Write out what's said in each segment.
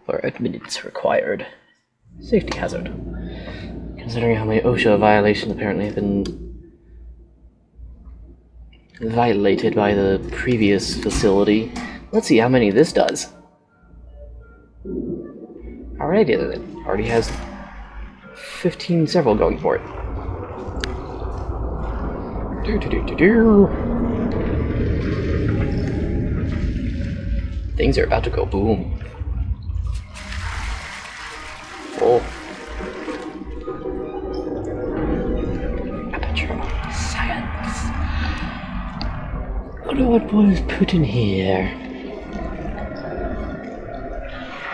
for admittance required. Safety hazard. Considering how many OSHA violations apparently have been violated by the previous facility, let's see how many this does. Alrighty then. Already has 15 several going for it. Things are about to go boom. Oh. Aperture science. Wonder what was put in here.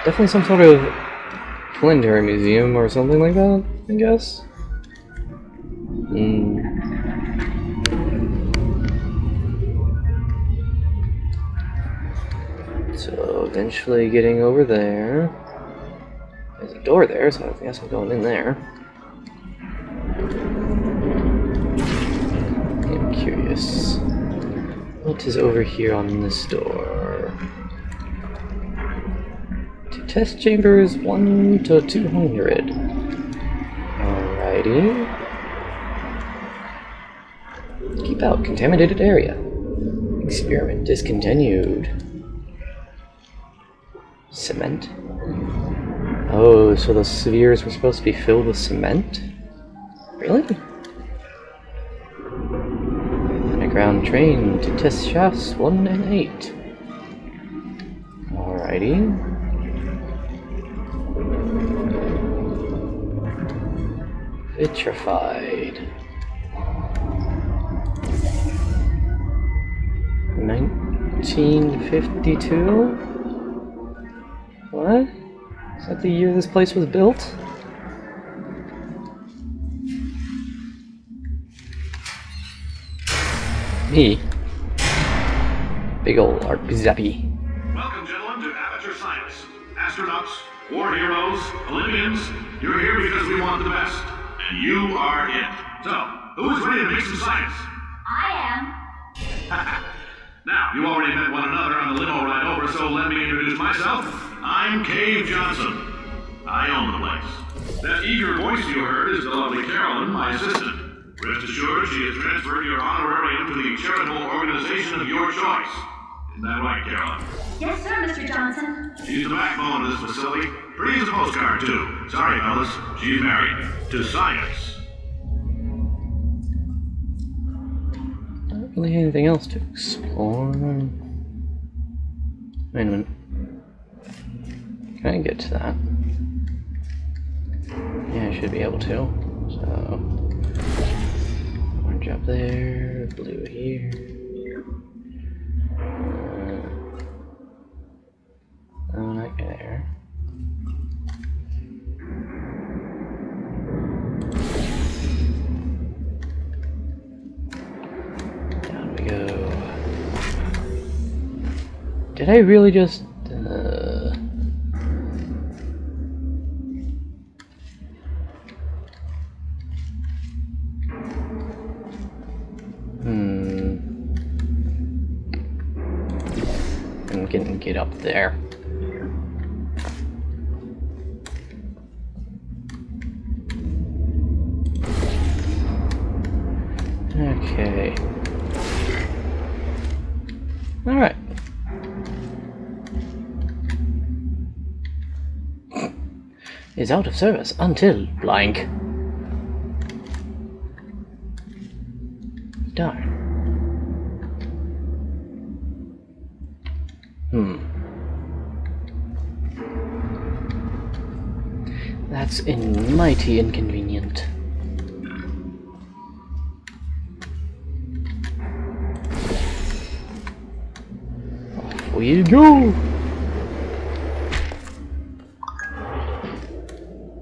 Definitely some sort of planetary museum or something like that, I guess. So eventually getting over there. There's a door there, so I guess I'm going in there. I'm curious. What is over here on this door? To test chambers 1 to 200. Alrighty. Keep out contaminated area. Experiment discontinued. Cement? Oh, so the spheres were supposed to be filled with cement? Really? Underground train to test shafts 1 and 8. Alrighty. Vitrified. 1952? What? Is that the year this place was built? Me? Big ol' Art Zappy. Welcome, gentlemen, to Aperture Science. Astronauts, war heroes, Olympians, you're here because we want the best. And you are it. So, who is ready to make some science? I am. Now, you already met one another on the limo ride over, so let me introduce myself. I'm Cave Johnson. I own the place. That eager voice you heard is the lovely Carolyn, my assistant. Rest assured, she has transferred your honorarium to the charitable organization of your choice. Isn't that right, Carolyn? Yes, sir, Mr. Johnson. She's the backbone of this facility. Pretty as a postcard, too. Sorry, fellas. She's married. To science. Not really anything else to explore. Wait a minute. Can I get to that? Yeah, I should be able to. So, orange up there, blue here. Not there. Down we go. Did I really just... I'm gonna get up there. Okay. Alright. Is out of service until blank. Darn. That's mighty inconvenient. Off we go!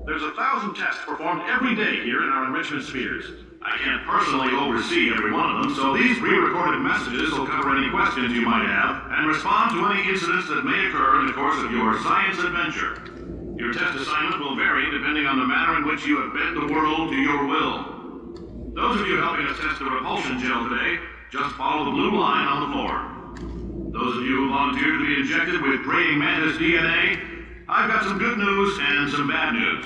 There's 1,000 tests performed every day here in our enrichment spheres. I can't personally oversee every one of them, so these pre-recorded messages will cover any questions you might have and respond to any incidents that may occur in the course of your science adventure. Your test assignment will vary depending on the manner in which you have bent the world to your will. Those of you helping us test the repulsion gel today, just follow the blue line on the floor. Those of you who volunteered to be injected with praying mantis DNA, I've got some good news and some bad news.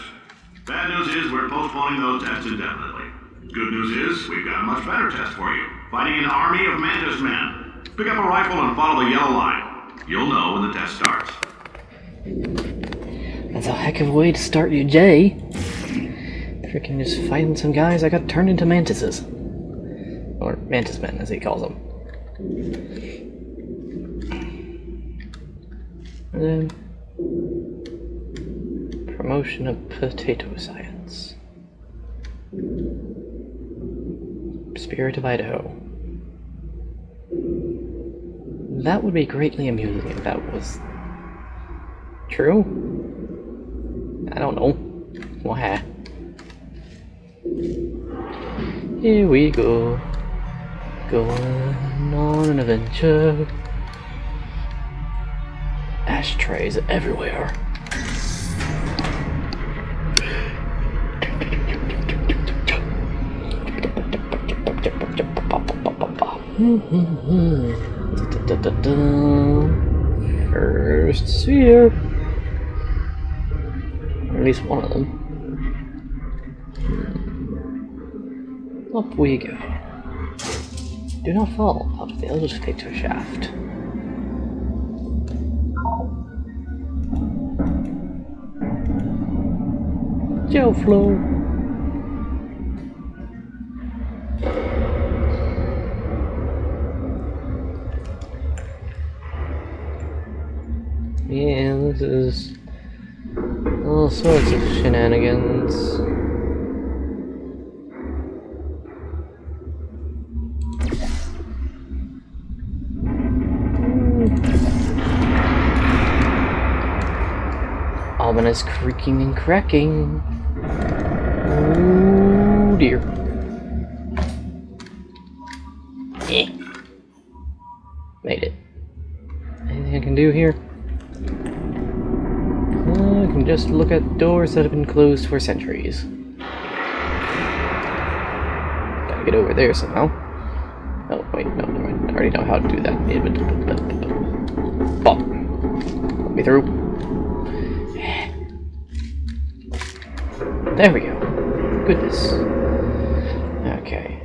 Bad news is we're postponing those tests indefinitely. Good news is we've got a much better test for you. Fighting an army of Mantis men. Pick up a rifle and follow the yellow line. You'll know when the test starts. That's a heck of a way to start your day. Freaking just fighting some guys that got turned into mantises. Or mantis men, as he calls them. And then promotion of potato science. Spirit of Idaho. That would be greatly amusing if that was true. I don't know. Why? Here we go. Going on an adventure. Ashtrays everywhere. First sphere. Or at least one of them. Up we go. Do not fall out of the elevator shaft. Gel flow. Yeah, this is all sorts of shenanigans. Ominous creaking and cracking. Oh dear. Made it. Anything I can do here? I can just look at doors that have been closed for centuries. Gotta get over there somehow. Oh, wait, no, never mind. I already know how to do that. Bop. Let me through. There we go. Goodness. Okay.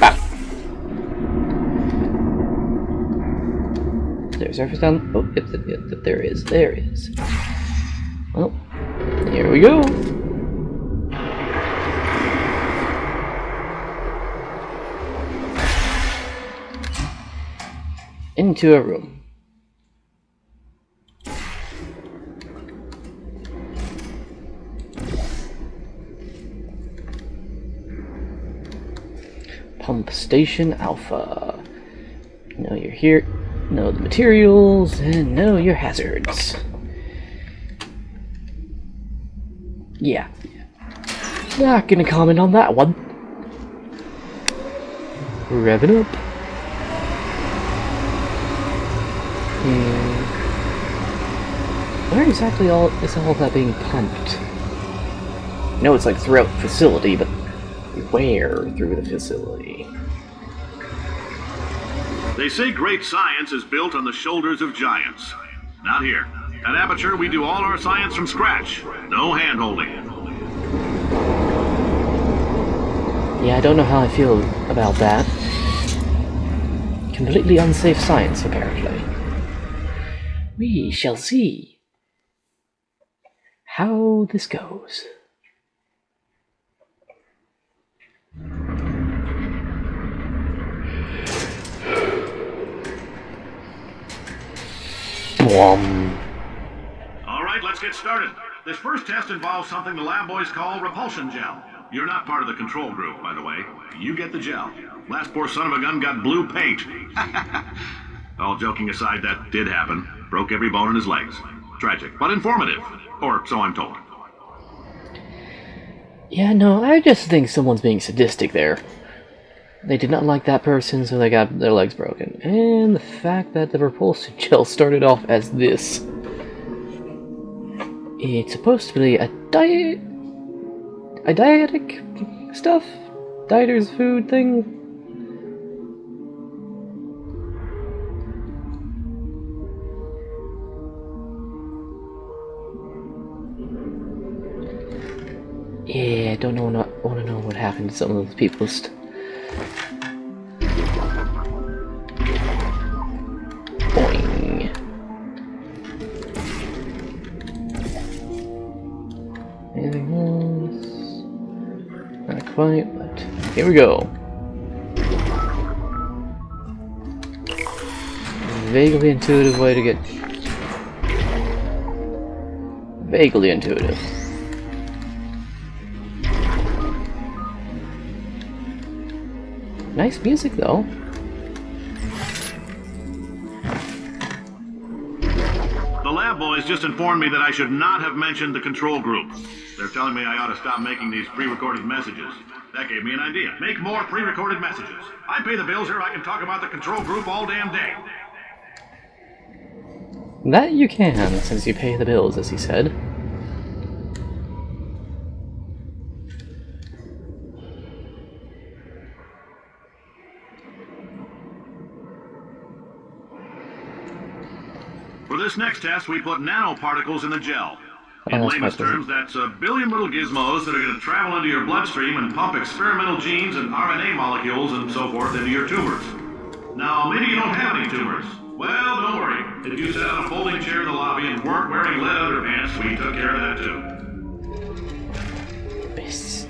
Bop. There's surface down. Oh, yep, there is. There is. Well, here we go. Into a room. Pump Station Alpha. Know you're here. Know the materials, and know your hazards. Yeah. Not gonna comment on that one. Revving up. Where exactly is all that being pumped? I know it's like throughout the facility, but where through the facility? They say great science is built on the shoulders of giants. Not here. At Aperture, we do all our science from scratch. No hand-holding. Yeah, I don't know how I feel about that. Completely unsafe science, apparently. We shall see how this goes. Alright, let's get started. This first test involves something the lab boys call repulsion gel. You're not part of the control group, by the way. You get the gel. Last poor son of a gun got blue paint. All joking aside, that did happen. Broke every bone in his legs. Tragic, but informative. Or so I'm told. Yeah, no, I just think someone's being sadistic there. They did not like that person, so they got their legs broken. And the fact that the repulsion gel started off as this. It's supposed to be a dietic stuff? Dieter's food thing? Yeah, I don't know. Want to know what happened to some of those people. Boing. Anything else? Not quite, but here we go. Vaguely intuitive way to get. Vaguely intuitive. Nice music, though. The lab boys just informed me that I should not have mentioned the control group. They're telling me I ought to stop making these pre-recorded messages. That gave me an idea. Make more pre-recorded messages. I pay the bills here, I can talk about the control group all damn day. That you can, since you pay the bills, as he said. For this next test, we put nanoparticles in the gel. In that's layman's quite terms, that's a billion little gizmos that are going to travel into your bloodstream and pump experimental genes and RNA molecules and so forth into your tumors. Now, maybe you don't have any tumors. Well, don't worry. If you sat on a folding chair in the lobby and weren't wearing lead underpants, we took care of that too. Best.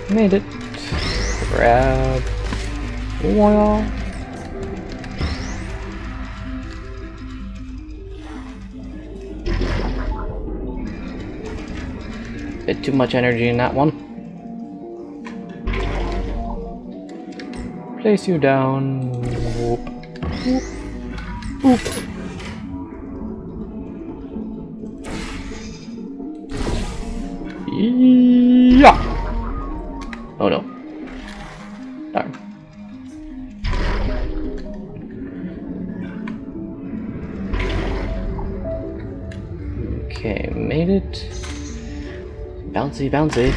Made it. Grab. Oil. Bit too much energy in that one. Place you down. Whoop. Whoop. Whoop. Yeah. Oh no. Darn. Okay, made it. Bouncy, bouncy.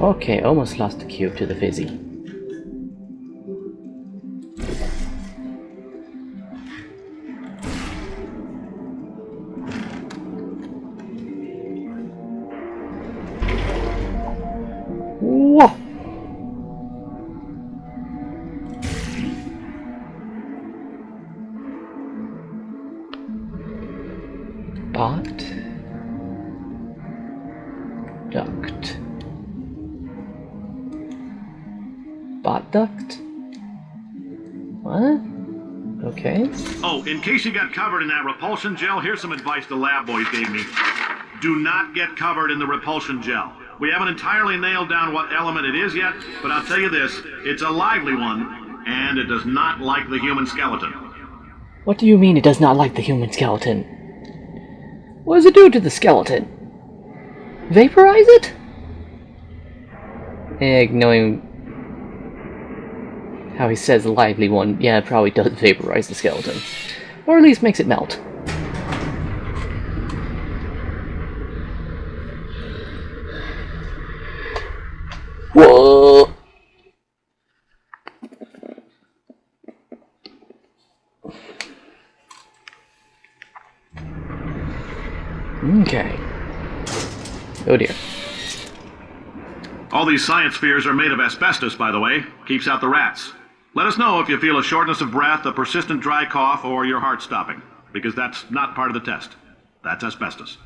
Okay, almost lost the cube to the fizzy. Whoa! Bot duct. Bot duct? What? Okay. Oh, in case you got covered in that repulsion gel, here's some advice the lab boys gave me. Do not get covered in the repulsion gel. We haven't entirely nailed down what element it is yet, but I'll tell you this, it's a lively one, and it does not like the human skeleton. What do you mean it does not like the human skeleton? What does it do to the skeleton? Vaporize it? Knowing how he says lively one, yeah, it probably does vaporize the skeleton. Or at least makes it melt. Whoa! Okay. Oh dear. All these science spheres are made of asbestos, by the way. Keeps out the rats. Let us know if you feel a shortness of breath, a persistent dry cough, or your heart stopping, because that's not part of the test. That's asbestos.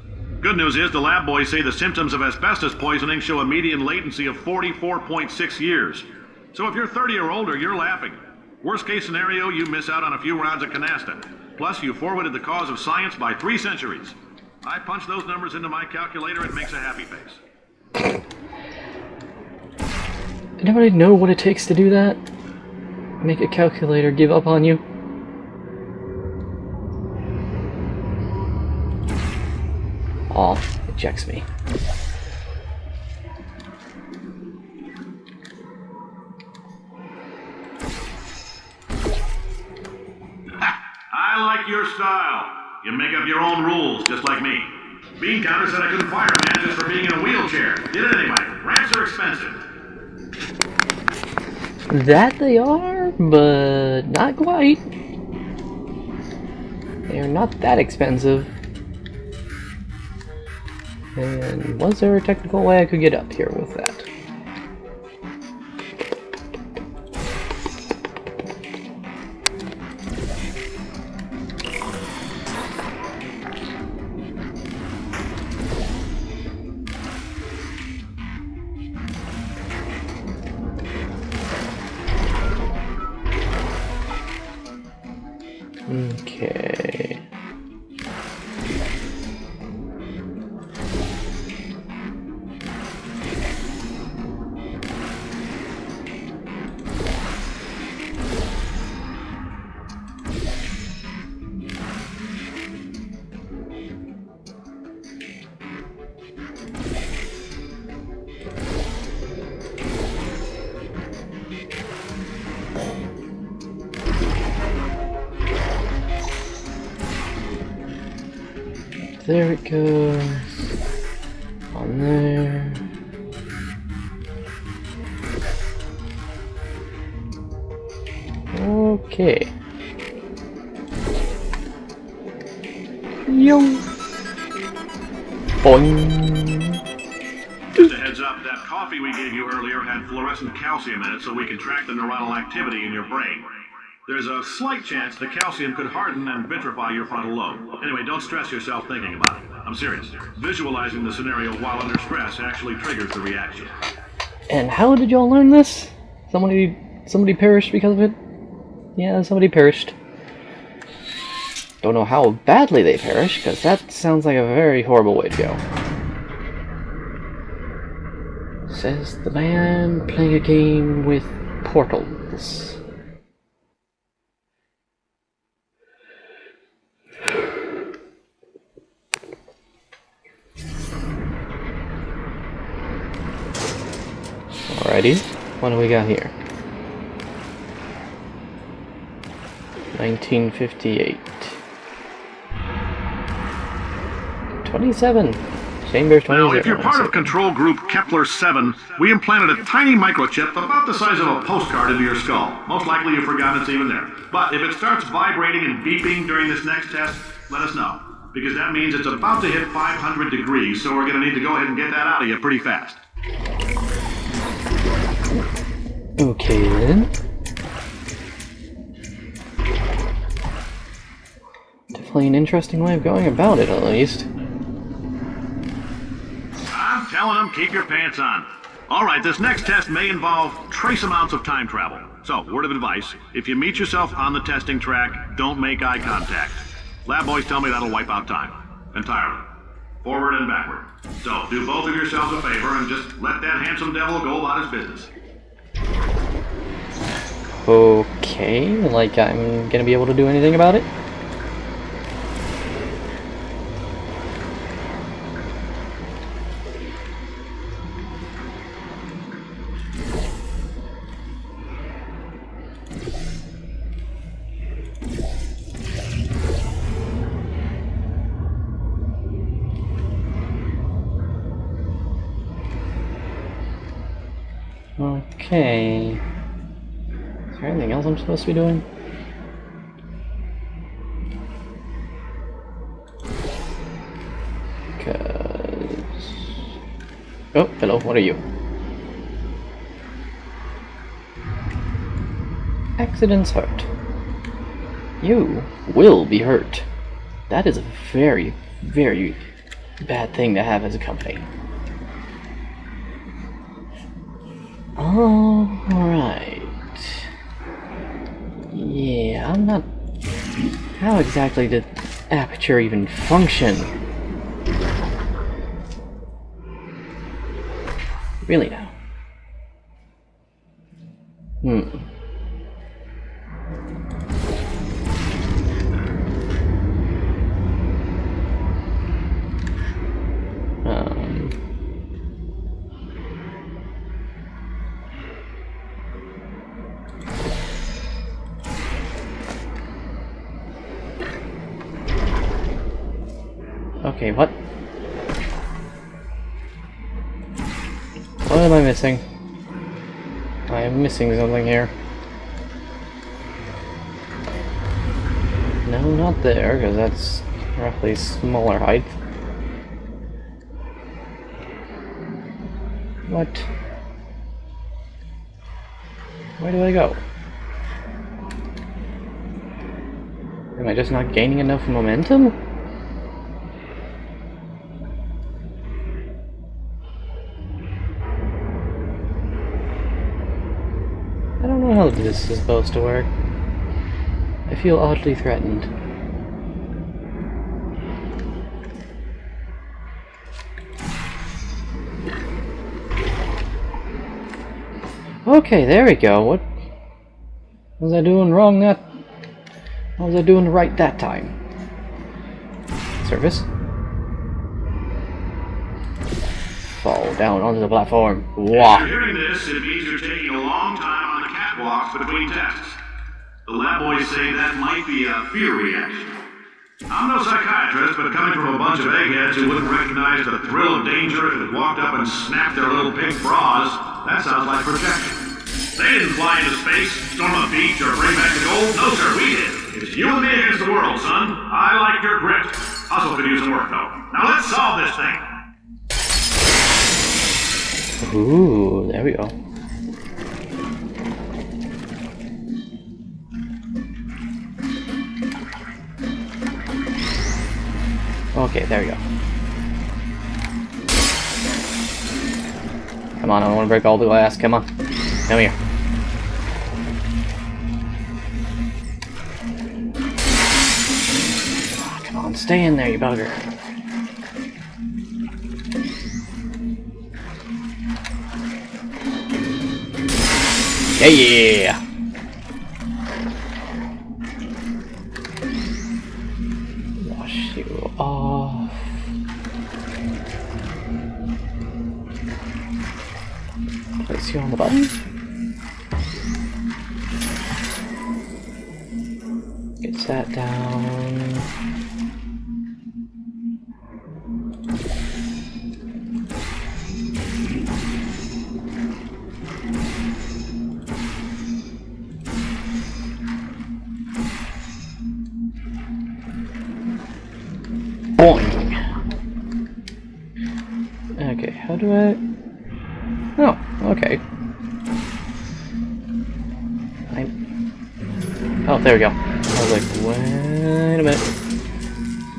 Good news is the lab boys say the symptoms of asbestos poisoning show a median latency of 44.6 years. So if you're 30 or older, you're laughing. Worst case scenario, you miss out on a few rounds of canasta. Plus, you forwarded the cause of science by 3 centuries. I punch those numbers into my calculator, it makes a happy face. Anybody know what it takes to do that? Make a calculator give up on you? Aw, ejects me. style. You make up your own rules, just like me. Bean Counter said I couldn't fire a man just for being in a wheelchair. Did it anyway. Rants are expensive. That they are, but not quite. They're not that expensive. And was there a technical way I could get up here with that? Okay. There it goes. On there. Okay. Yo. Boing. Just a heads up, that coffee we gave you earlier had fluorescent calcium in it so we can track the neuronal activity in your brain. There's a slight chance the calcium could harden and vitrify your frontal lobe. Anyway, don't stress yourself thinking about it. I'm serious. Visualizing the scenario while under stress actually triggers the reaction. And how did y'all learn this? Somebody perished because of it? Yeah, somebody perished. Don't know how badly they perished, because that sounds like a very horrible way to go. Says the man playing a game with portals. Alrighty, what do we got here? 1958. 27. Chambers 27. Now, if you're part of Control Group Kepler-7, we implanted a tiny microchip about the size of a postcard into your skull. Most likely you've forgotten it's even there. But if it starts vibrating and beeping during this next test, let us know. Because that means it's about to hit 500 degrees, so we're going to need to go ahead and get that out of you pretty fast. Okay then. Definitely an interesting way of going about it, at least. I'm telling them, keep your pants on. Alright, this next test may involve trace amounts of time travel. So, word of advice, if you meet yourself on the testing track, don't make eye contact. Lab boys tell me that'll wipe out time. Entirely. Forward and backward. So, do both of yourselves a favor and just let that handsome devil go about his business. Okay, like I'm gonna be able to do anything about it? Okay. Is there anything else I'm supposed to be doing? Oh, hello, what are you? Accidents hurt. You will be hurt. That is a very, very bad thing to have as a company. Alright. Yeah, I'm not... How exactly did Aperture even function? Really now? Okay, what? What am I missing? I am missing something here. No, not there, because that's roughly smaller height. What? Where do I go? Am I just not gaining enough momentum? I don't know how this is supposed to work. I feel oddly threatened. Okay, there we go. What was I doing wrong that? What was I doing right that time? Service. Fall down onto the platform. Wow. If you're hearing this, it means you're taking a long time on the catwalks between tests. The lab boys say that might be a fear reaction. I'm no psychiatrist, but coming from a bunch of eggheads who wouldn't recognize the thrill of danger if it walked up and snapped their little pink bras, that sounds like projection. They didn't fly into space, storm a beach, or bring back the gold. No, sir, we did. It's you and me against the world, son. I like your grit. Hustle could use some work, though. Now let's solve this thing. Ooh, there we go. Okay, there we go. Come on, I don't want to break all the glass. Come on. Come here. Oh, come on, stay in there, you bugger. Yeah! Wash you off. Place you on the button. Get that down. Boing. Okay, how do I... Oh, okay. Oh, there we go. I was like, wait a minute.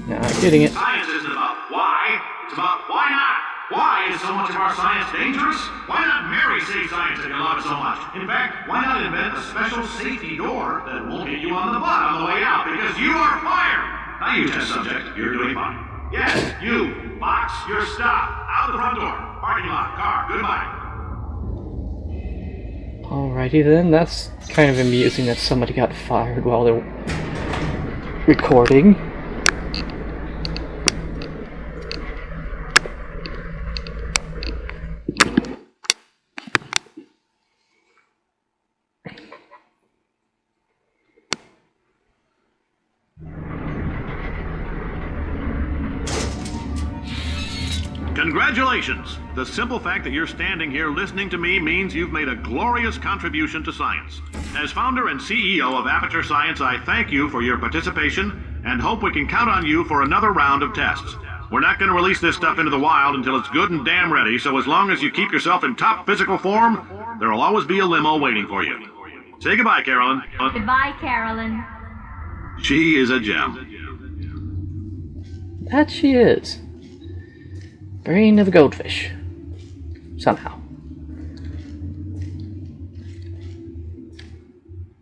Not getting it. Science isn't about why, it's about why not. Why is so much of our science dangerous? Why not Mary save science if you love it so much? In fact, why not invent a special safety door that won't hit you on the butt on the way out because you are fired? Now you test subject, you're doing fine. Yes, you, box your stuff. Out the front door. Parking lot, car, goodbye. Alrighty then, that's kind of amusing that somebody got fired while they're recording. Congratulations! The simple fact that you're standing here listening to me means you've made a glorious contribution to science. As founder and CEO of Aperture Science, I thank you for your participation and hope we can count on you for another round of tests. We're not going to release this stuff into the wild until it's good and damn ready, so as long as you keep yourself in top physical form, there'll always be a limo waiting for you. Say goodbye, Carolyn. Goodbye, Carolyn. She is a gem. That she is. Brain of a goldfish. Somehow.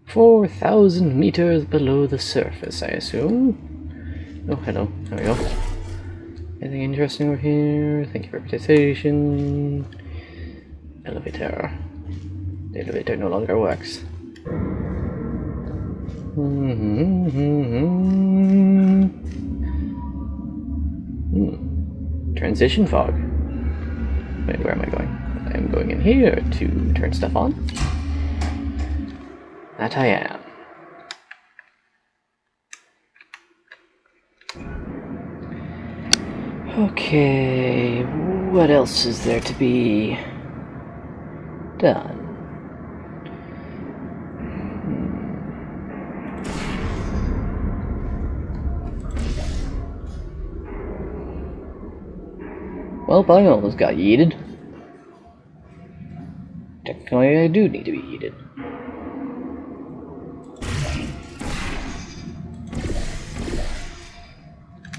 4,000 meters below the surface, I assume. Oh, hello. There we go. Anything interesting over here? Thank you for participation. Elevator. The elevator no longer works. Transition fog. Wait, where am I going? I'm going in here to turn stuff on. That I am. Okay, what else is there to be done? Well, I almost got yeeted. Technically, I do need to be yeeted.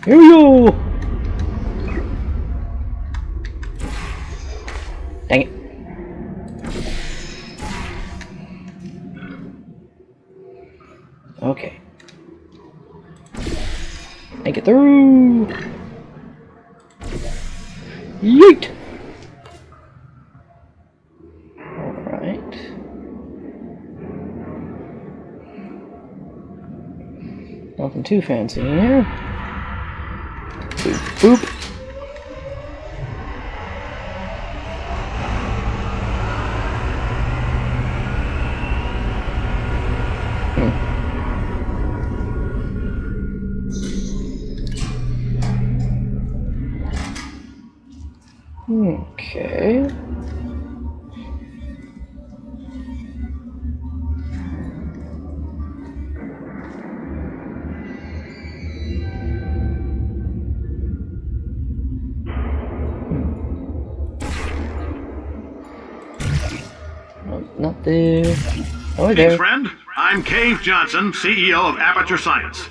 Here we go! Dang it. Okay. Make it through! Yeet! Alright. Nothing too fancy in here. Boop, boop. Okay. Oh, not there. Oh, Greetings, there. friend. I'm Cave Johnson, CEO of Aperture Science.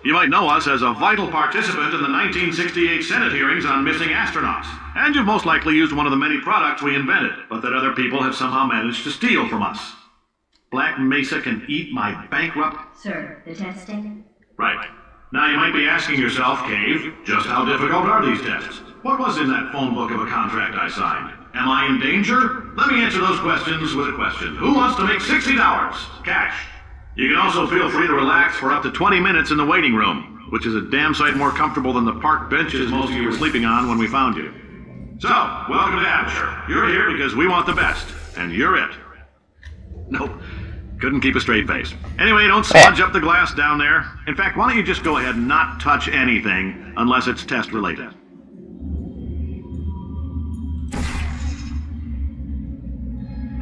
You might know us as a vital participant in the 1968 Senate hearings on missing astronauts. And you've most likely used one of the many products we invented, but that other people have somehow managed to steal from us. Black Mesa can eat my bankrupt... Sir, the testing? Right. Now you might be asking yourself, Cave, just how difficult are these tests? What was in that phone book of a contract I signed? Am I in danger? Let me answer those questions with a question. Who wants to make $60? Cash. You can also feel free to relax for up to 20 minutes in the waiting room, which is a damn sight more comfortable than the park benches most of you were sleeping on when we found you. So, welcome to Aperture. You're here because we want the best, and you're it. Nope. Couldn't keep a straight face. Anyway, don't smudge up the glass down there. In fact, why don't you just go ahead and not touch anything unless it's test related?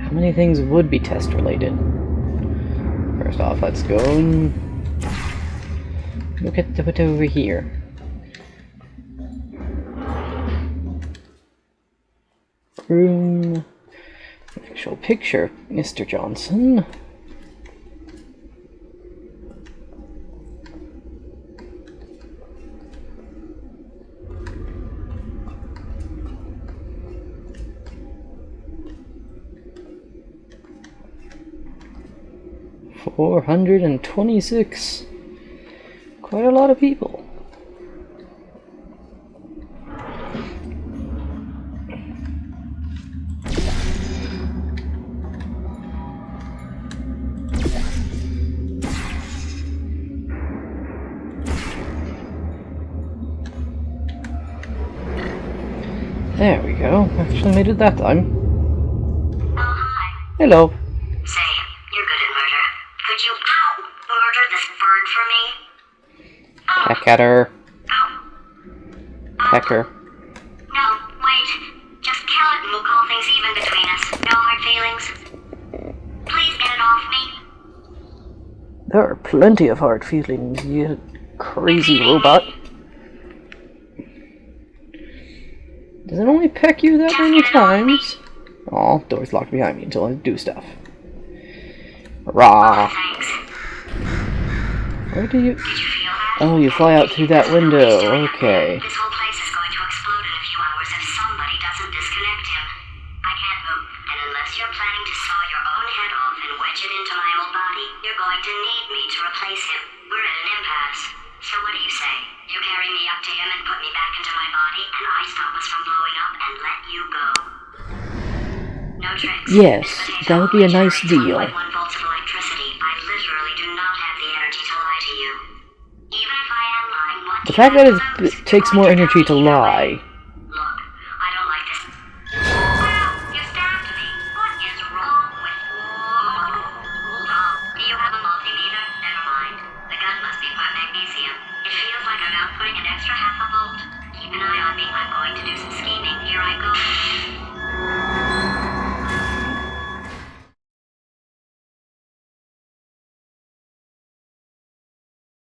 How many things would be test related? First off, let's go and look at what's over here. Room. Actual picture, Mr. Johnson. $426. Quite a lot of people. There we go. Actually made it that time. Oh, hi. Hello. Say, you're good at murder. Could you, murder this bird for me? Oh, Peck at her. oh. Peck her. No, wait. Just kill it and we'll call things even between us. No hard feelings. Please get it off me. There are plenty of hard feelings, you crazy robot. Does it only peck you that many times? Aw, door's locked behind me until I do stuff. Hurrah! Thanks. Where do you... Did you feel that? Oh, you fly out through that window. Okay. This whole place is going to explode in a few hours if somebody doesn't disconnect him. I can't move, and unless you're planning to saw your own head off and wedge it into my old body, you're going to need me to replace him. We're at an impasse. So what do you say? You carry me up to him and put me back into my body, and I stop us from blowing up and let you go. No tricks. Yes, This potato that would be a only nice generates deal. 1.1 volts of electricity. I literally do not have the energy to lie to you. Even if I am lying, what The fact that it takes more energy to lie. Look, I don't like this. Wow, you stabbed me. What is wrong with you? Oh, do you have a multimeter? Never mind. The gun must be part magnesium. It feels like I'm outputting an extra half a volt. Keep Keep an eye on me. I'm going to do some scheming. Here I go.